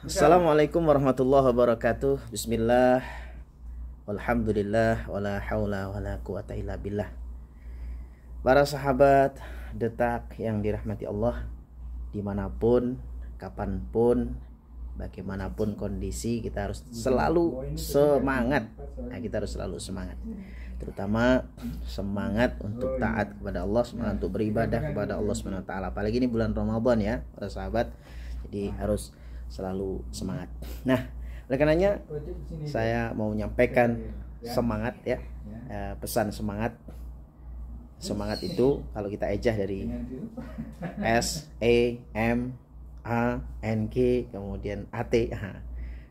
Assalamualaikum warahmatullahi wabarakatuh. Bismillah, walhamdulillah, wala haula wala quwata illa billah. Para sahabat detak yang dirahmati Allah, dimanapun, kapanpun, bagaimanapun kondisi, kita harus selalu semangat. Nah, kita harus selalu semangat, terutama semangat untuk taat kepada Allah, semangat untuk beribadah kepada Allah Subhanahu wa taala. Apalagi ini bulan Ramadan ya, para sahabat. Jadi harus selalu semangat. Nah, oleh karenanya saya mau menyampaikan semangat ya, pesan semangat. Semangat itu kalau kita ejah dari S E M A N G kemudian A T.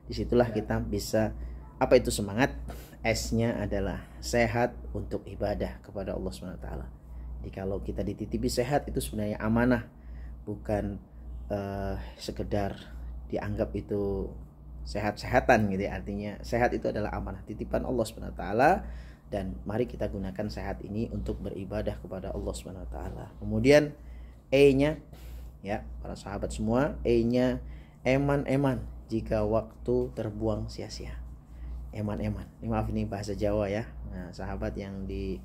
Disitulah kita bisa, apa itu semangat? S-nya adalah sehat untuk ibadah kepada Allah Subhanahu wa taala. Jadi kalau kita dititipi sehat itu sebenarnya amanah, bukan sekedar dianggap itu sehat-sehatan gitu ya. Artinya sehat itu adalah amanah, titipan Allah Subhanahu wa taala, dan mari kita gunakan sehat ini untuk beribadah kepada Allah Subhanahu wa taala. Kemudian E-nya ya, para sahabat semua, E-nya eman-eman jika waktu terbuang sia-sia. Eman-eman. Maaf ini bahasa Jawa ya. Nah, sahabat yang di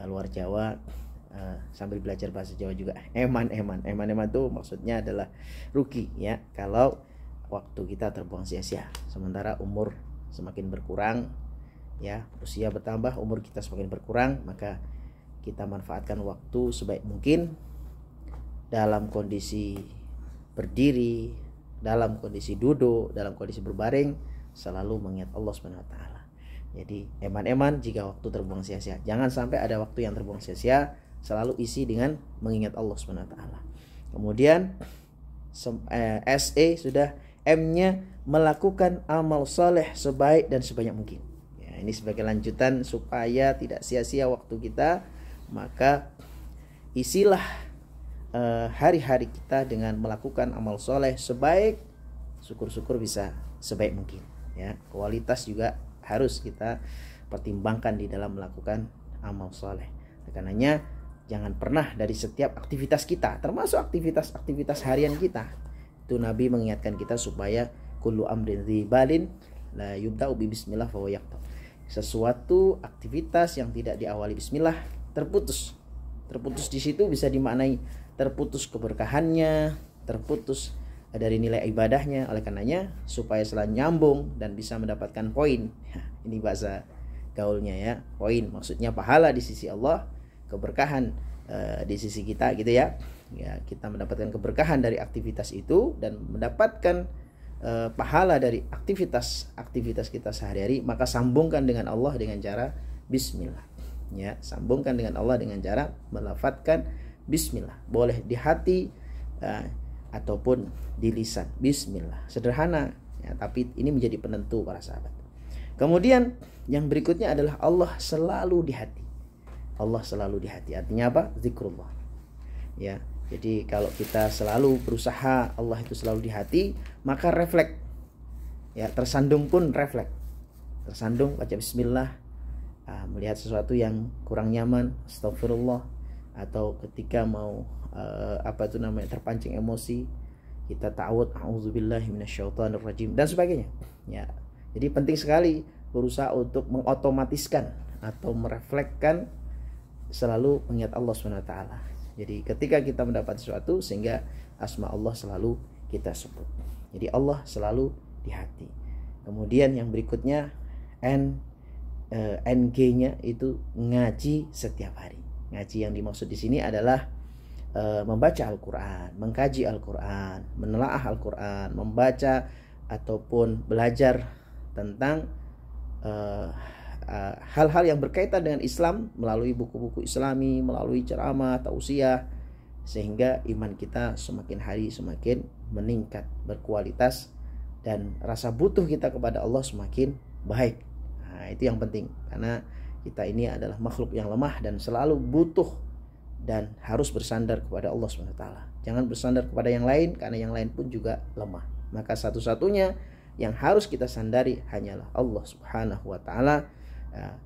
luar Jawa sambil belajar bahasa Jawa juga. Eman-eman itu maksudnya adalah rugi ya kalau waktu kita terbuang sia-sia. Sementara umur semakin berkurang ya, usia bertambah, umur kita semakin berkurang, maka kita manfaatkan waktu sebaik mungkin dalam kondisi berdiri, dalam kondisi duduk, dalam kondisi berbaring, selalu mengingat Allah Subhanahu wa taala. Jadi eman-eman jika waktu terbuang sia-sia. Jangan sampai ada waktu yang terbuang sia-sia, selalu isi dengan mengingat Allah Subhanahu wa taala. Kemudian SE sudah, M-nya melakukan amal soleh sebaik dan sebanyak mungkin. Ya, ini sebagai lanjutan supaya tidak sia-sia waktu kita, maka isilah hari-hari kita dengan melakukan amal soleh sebaik, syukur-syukur bisa sebaik mungkin. Ya, kualitas juga harus kita pertimbangkan di dalam melakukan amal soleh. Karenanya jangan pernah dari setiap aktivitas kita, termasuk aktivitas harian kita, itu Nabi mengingatkan kita supaya kullu amrin dzibalin la yubda'u bi bismillah fa huwa yaqta. Sesuatu aktivitas yang tidak diawali bismillah terputus. Terputus di situ bisa dimaknai terputus keberkahannya, terputus dari nilai ibadahnya. Oleh karenanya supaya selalu nyambung dan bisa mendapatkan poin. Ini bahasa gaulnya ya, poin maksudnya pahala di sisi Allah, keberkahan di sisi kita gitu ya. Ya, kita mendapatkan keberkahan dari aktivitas itu dan mendapatkan pahala dari aktivitas kita sehari-hari, maka sambungkan dengan Allah dengan cara bismillah. Ya, sambungkan dengan Allah dengan cara melafadzkan bismillah. Boleh di hati ataupun di lisan. Bismillah. Sederhana ya, tapi ini menjadi penentu para sahabat. Kemudian yang berikutnya adalah Allah selalu di hati. Allah selalu di hati. Artinya apa? Zikrullah. Ya. Jadi kalau kita selalu berusaha Allah itu selalu di hati, maka refleks. Ya, tersandung pun refleks. Tersandung baca bismillah, melihat sesuatu yang kurang nyaman, astagfirullah, atau ketika mau terpancing emosi, kita ta'awud, a'udzubillahi minasyaitonirrajim dan sebagainya. Ya. Jadi penting sekali berusaha untuk mengotomatiskan atau mereflekskan selalu mengingat Allah Subhanahu wa taala. Jadi ketika kita mendapat sesuatu, sehingga asma Allah selalu kita sebut. Jadi Allah selalu di hati. Kemudian yang berikutnya NG-nya itu ngaji setiap hari. Ngaji yang dimaksud di sini adalah membaca Al-Quran, mengkaji Al-Quran, menelaah Al-Quran, membaca ataupun belajar tentang hal-hal yang berkaitan dengan Islam melalui buku-buku Islami, melalui ceramah, tausiah, sehingga iman kita semakin hari semakin meningkat, berkualitas, dan rasa butuh kita kepada Allah semakin baik. Nah, itu yang penting, karena kita ini adalah makhluk yang lemah dan selalu butuh dan harus bersandar kepada Allah SWT. Jangan bersandar kepada yang lain, karena yang lain pun juga lemah. Maka satu-satunya yang harus kita sandari hanyalah Allah Subhanahu wa taala.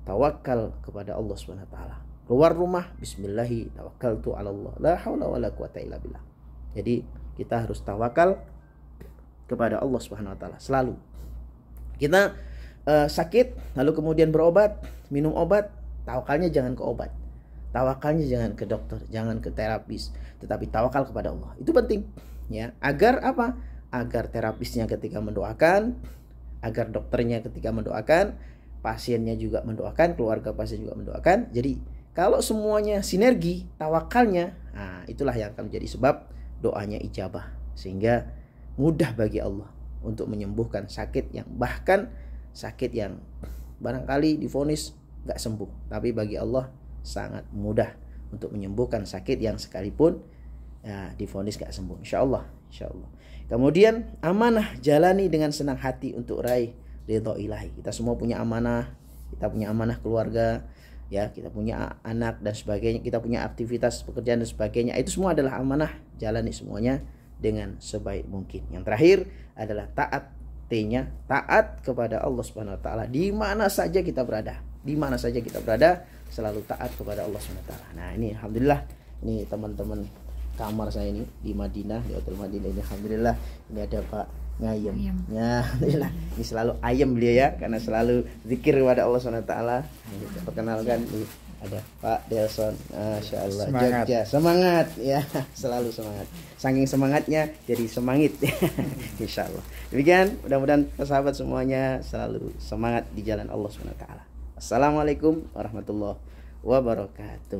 Tawakal kepada Allah Subhanahu wa taala. Keluar rumah, bismillahi tawakkaltu 'ala Allah, la haula wala quwata illa billah. Jadi kita harus tawakal kepada Allah Subhanahu wa taala. Selalu. Kita sakit lalu kemudian berobat, minum obat, tawakalnya jangan ke obat. Tawakalnya jangan ke dokter, jangan ke terapis, tetapi tawakal kepada Allah. Itu penting ya. Agar apa? Agar terapisnya ketika mendoakan, agar dokternya ketika mendoakan, pasiennya juga mendoakan, keluarga pasien juga mendoakan. Jadi kalau semuanya sinergi, tawakalnya, nah itulah yang akan menjadi sebab doanya ijabah. Sehingga mudah bagi Allah untuk menyembuhkan sakit yang bahkan sakit yang barangkali divonis gak sembuh. Tapi bagi Allah sangat mudah untuk menyembuhkan sakit yang sekalipun ya, divonis gak sembuh. Insya Allah. Kemudian amanah jalani dengan senang hati untuk raih ridho ilahi. Kita semua punya amanah. Kita punya amanah keluarga. Ya, kita punya anak dan sebagainya, kita punya aktivitas pekerjaan dan sebagainya. Itu semua adalah amanah, jalani semuanya dengan sebaik mungkin. Yang terakhir adalah taat, T-nya taat kepada Allah Subhanahu wa taala di mana saja kita berada. Di mana saja kita berada selalu taat kepada Allah Subhanahu wa taala. Nah, ini alhamdulillah ini teman-teman kamar saya ini di Madinah, di Hotel Madinah ini alhamdulillah ini ada Pak Ngayem. Ya, alhamdulillah. Ini selalu ayam beliau ya, karena selalu zikir kepada Allah SWT. Kita perkenalkan nih ada Pak Delson, Masya Allah, Jogja, semangat ya, selalu semangat. Saking semangatnya jadi semangit, Insya Allah. Demikian, mudah-mudahan sahabat semuanya selalu semangat di jalan Allah SWT. Assalamualaikum warahmatullahi wabarakatuh.